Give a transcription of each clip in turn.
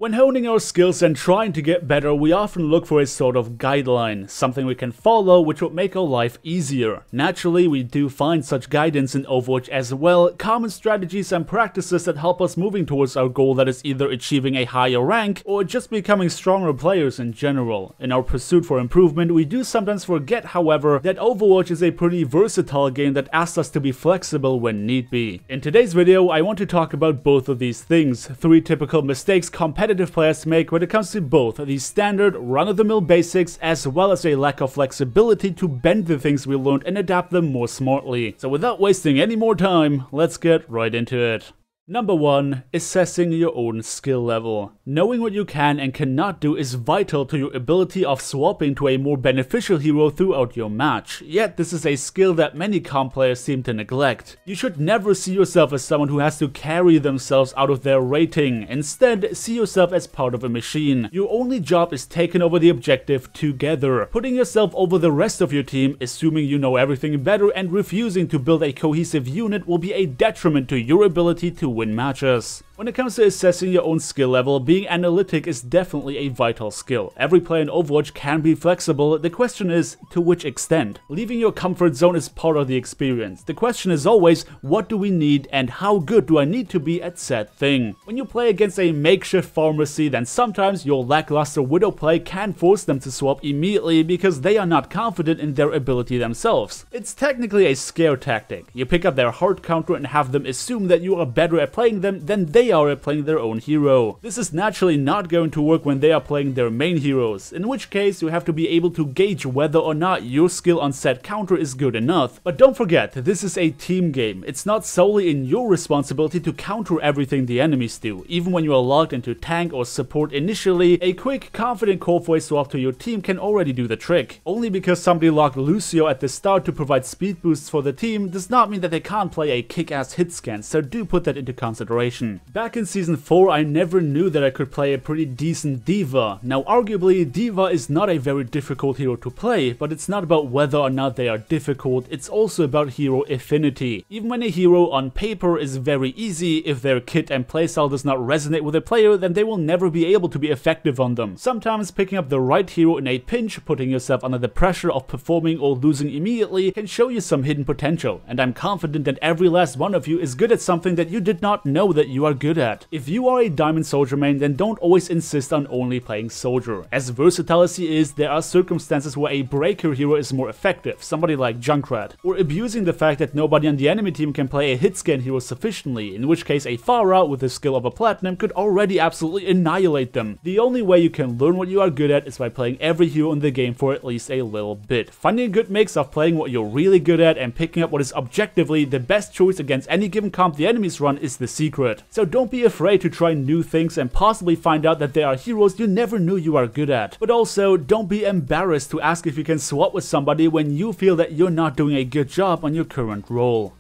When honing our skills and trying to get better, we often look for a sort of guideline, something we can follow which would make our life easier. Naturally, we do find such guidance in Overwatch as well, common strategies and practices that help us moving towards our goal, that is either achieving a higher rank or just becoming stronger players in general. In our pursuit for improvement, we do sometimes forget, however, that Overwatch is a pretty versatile game that asks us to be flexible when need be. In today's video, I want to talk about both of these things, 3 typical mistakes competitive players make when it comes to both the standard run-of-the-mill basics as well as a lack of flexibility to bend the things we learned and adapt them more smartly. So without wasting any more time, let's get right into it. Number 1. Assessing your own skill level. Knowing what you can and cannot do is vital to your ability of swapping to a more beneficial hero throughout your match, yet this is a skill that many comp players seem to neglect. You should never see yourself as someone who has to carry themselves out of their rating. Instead, see yourself as part of a machine. Your only job is taking over the objective together. Putting yourself over the rest of your team, assuming you know everything better and refusing to build a cohesive unit will be a detriment to your ability to win matches. When it comes to assessing your own skill level, being analytic is definitely a vital skill. Every player in Overwatch can be flexible, the question is, to which extent? Leaving your comfort zone is part of the experience. The question is always, what do we need and how good do I need to be at said thing? When you play against a makeshift pharmacy, then sometimes your lackluster Widow play can force them to swap immediately because they are not confident in their ability themselves. It's technically a scare tactic. You pick up their hard counter and have them assume that you are better at playing them than they are at playing their own hero. This is naturally not going to work when they are playing their main heroes, in which case you have to be able to gauge whether or not your skill on said counter is good enough. But don't forget, this is a team game. It's not solely in your responsibility to counter everything the enemies do. Even when you are logged into tank or support initially, a quick, confident call for a swap to your team can already do the trick. Only because somebody logged Lucio at the start to provide speed boosts for the team does not mean that they can't play a kick-ass hit scan, so do put that into consideration. Back in Season 4, I never knew that I could play a pretty decent D.Va. Now arguably, D.Va is not a very difficult hero to play, but it's not about whether or not they are difficult, it's also about hero affinity. Even when a hero on paper is very easy, if their kit and playstyle does not resonate with a player, then they will never be able to be effective on them. Sometimes picking up the right hero in a pinch, putting yourself under the pressure of performing or losing immediately, can show you some hidden potential, and I'm confident that every last one of you is good at something that you did not know that you are good at. If you are a Diamond Soldier main, then don't always insist on only playing Soldier. As versatile as he is, there are circumstances where a breaker hero is more effective, somebody like Junkrat, or abusing the fact that nobody on the enemy team can play a hit scan hero sufficiently, in which case a Pharah with the skill of a Platinum could already absolutely annihilate them. The only way you can learn what you are good at is by playing every hero in the game for at least a little bit. Finding a good mix of playing what you're really good at and picking up what is objectively the best choice against any given comp the enemies run is the secret. So don't be afraid to try new things and possibly find out that there are heroes you never knew you are good at. But also, don't be embarrassed to ask if you can swap with somebody when you feel that you're not doing a good job on your current role.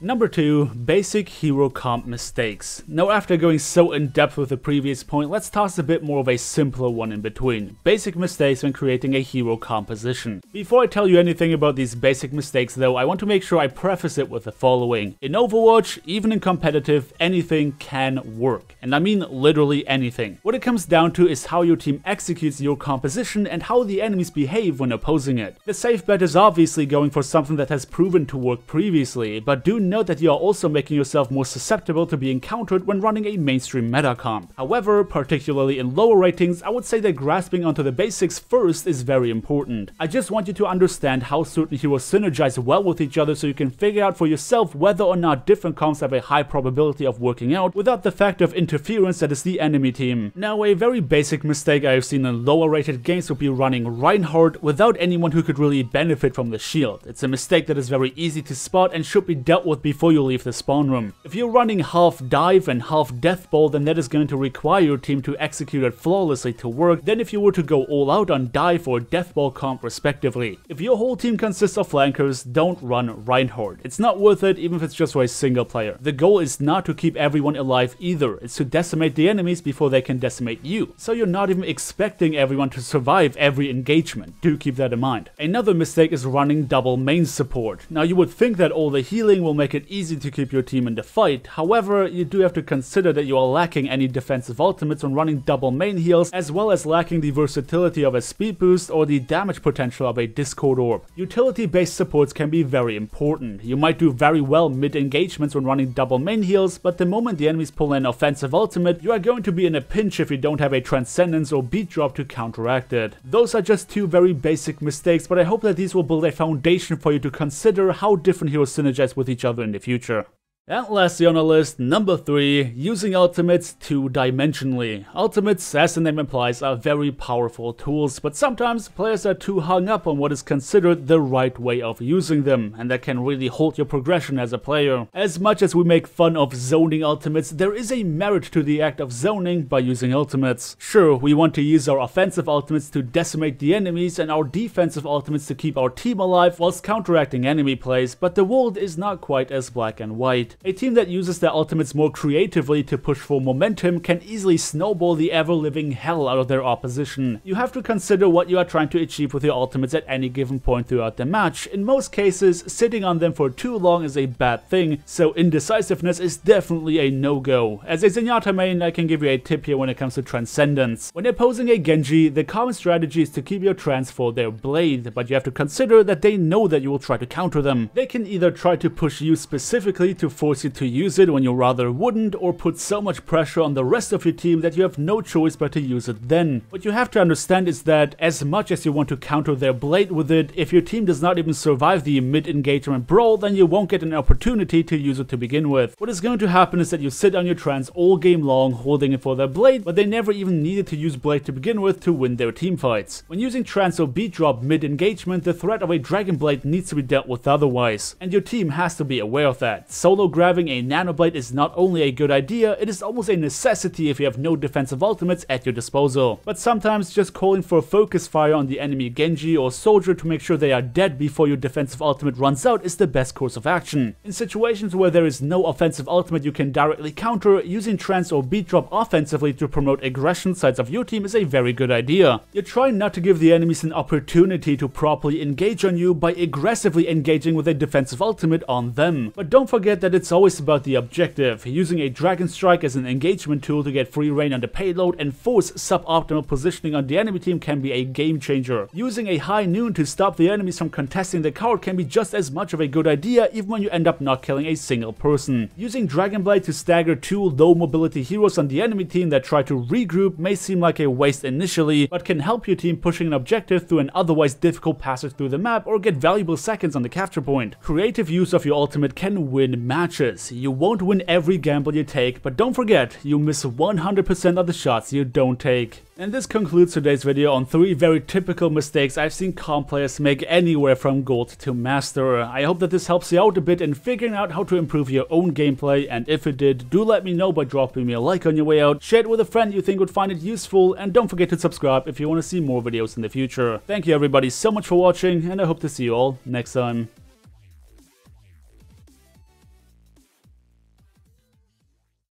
Number 2. Basic hero comp mistakes. Now after going so in depth with the previous point, let's toss a bit more of a simpler one in between. Basic mistakes when creating a hero composition. Before I tell you anything about these basic mistakes though, I want to make sure I preface it with the following. In Overwatch, even in competitive, anything can work. And I mean literally anything. What it comes down to is how your team executes your composition and how the enemies behave when opposing it. The safe bet is obviously going for something that has proven to work previously, but do note that you are also making yourself more susceptible to being countered when running a mainstream meta comp. However, particularly in lower ratings, I would say that grasping onto the basics first is very important. I just want you to understand how certain heroes synergize well with each other so you can figure out for yourself whether or not different comps have a high probability of working out without the fact of interference that is the enemy team. Now, a very basic mistake I have seen in lower rated games would be running Reinhardt without anyone who could really benefit from the shield. It's a mistake that is very easy to spot and should be dealt with before you leave the spawn room. If you're running half dive and half death ball, then that is going to require your team to execute it flawlessly to work than if you were to go all out on dive or death ball comp respectively. If your whole team consists of flankers, don't run Reinhardt. It's not worth it even if it's just for a single player. The goal is not to keep everyone alive either, it's to decimate the enemies before they can decimate you. So you're not even expecting everyone to survive every engagement. Do keep that in mind. Another mistake is running double main support. Now you would think that all the healing will make make it easy to keep your team in the fight. However, you do have to consider that you are lacking any defensive ultimates when running double main heals, as well as lacking the versatility of a speed boost or the damage potential of a Discord orb. Utility-based supports can be very important. You might do very well mid-engagements when running double main heals, but the moment the enemies pull an offensive ultimate, you are going to be in a pinch if you don't have a Transcendence or Beat Drop to counteract it. Those are just two very basic mistakes, but I hope that these will build a foundation for you to consider how different heroes synergize with each other in the future. And lastly on our list, number 3, using ultimates two-dimensionally. Ultimates, as the name implies, are very powerful tools, but sometimes players are too hung up on what is considered the right way of using them, and that can really halt your progression as a player. As much as we make fun of zoning ultimates, there is a merit to the act of zoning by using ultimates. Sure, we want to use our offensive ultimates to decimate the enemies and our defensive ultimates to keep our team alive whilst counteracting enemy plays, but the world is not quite as black and white. A team that uses their ultimates more creatively to push for momentum can easily snowball the ever-living hell out of their opposition. You have to consider what you are trying to achieve with your ultimates at any given point throughout the match. In most cases, sitting on them for too long is a bad thing, so indecisiveness is definitely a no-go. As a Zenyatta main, I can give you a tip here when it comes to Transcendence. When opposing a Genji, the common strategy is to keep your trans for their blade, but you have to consider that they know that you will try to counter them. They can either try to push you specifically to force you to use it when you rather wouldn't, or put so much pressure on the rest of your team that you have no choice but to use it then. What you have to understand is that as much as you want to counter their blade with it, if your team does not even survive the mid-engagement brawl, then you won't get an opportunity to use it to begin with. What is going to happen is that you sit on your trans all game long holding it for their blade, but they never even needed to use blade to begin with to win their team fights. When using trans or beat drop mid-engagement, the threat of a dragon blade needs to be dealt with otherwise, and your team has to be aware of that. Solo grabbing a nanoblade is not only a good idea, it is almost a necessity if you have no defensive ultimates at your disposal. But sometimes just calling for focus fire on the enemy Genji or soldier to make sure they are dead before your defensive ultimate runs out is the best course of action. In situations where there is no offensive ultimate you can directly counter, using trance or beat drop offensively to promote aggression sides of your team is a very good idea. You're trying not to give the enemies an opportunity to properly engage on you by aggressively engaging with a defensive ultimate on them. But don't forget that it's always about the objective. Using a Dragon Strike as an engagement tool to get free reign on the payload and force suboptimal positioning on the enemy team can be a game changer. Using a high noon to stop the enemies from contesting the card can be just as much of a good idea even when you end up not killing a single person. Using Dragon Blade to stagger two low mobility heroes on the enemy team that try to regroup may seem like a waste initially, but can help your team pushing an objective through an otherwise difficult passage through the map or get valuable seconds on the capture point. Creative use of your ultimate can win matches. You won't win every gamble you take, but don't forget, you miss 100% of the shots you don't take. And this concludes today's video on 3 very typical mistakes I've seen comp players make anywhere from gold to master. I hope that this helps you out a bit in figuring out how to improve your own gameplay, and if it did, do let me know by dropping me a like on your way out, share it with a friend you think would find it useful, and don't forget to subscribe if you want to see more videos in the future. Thank you everybody so much for watching, and I hope to see you all next time.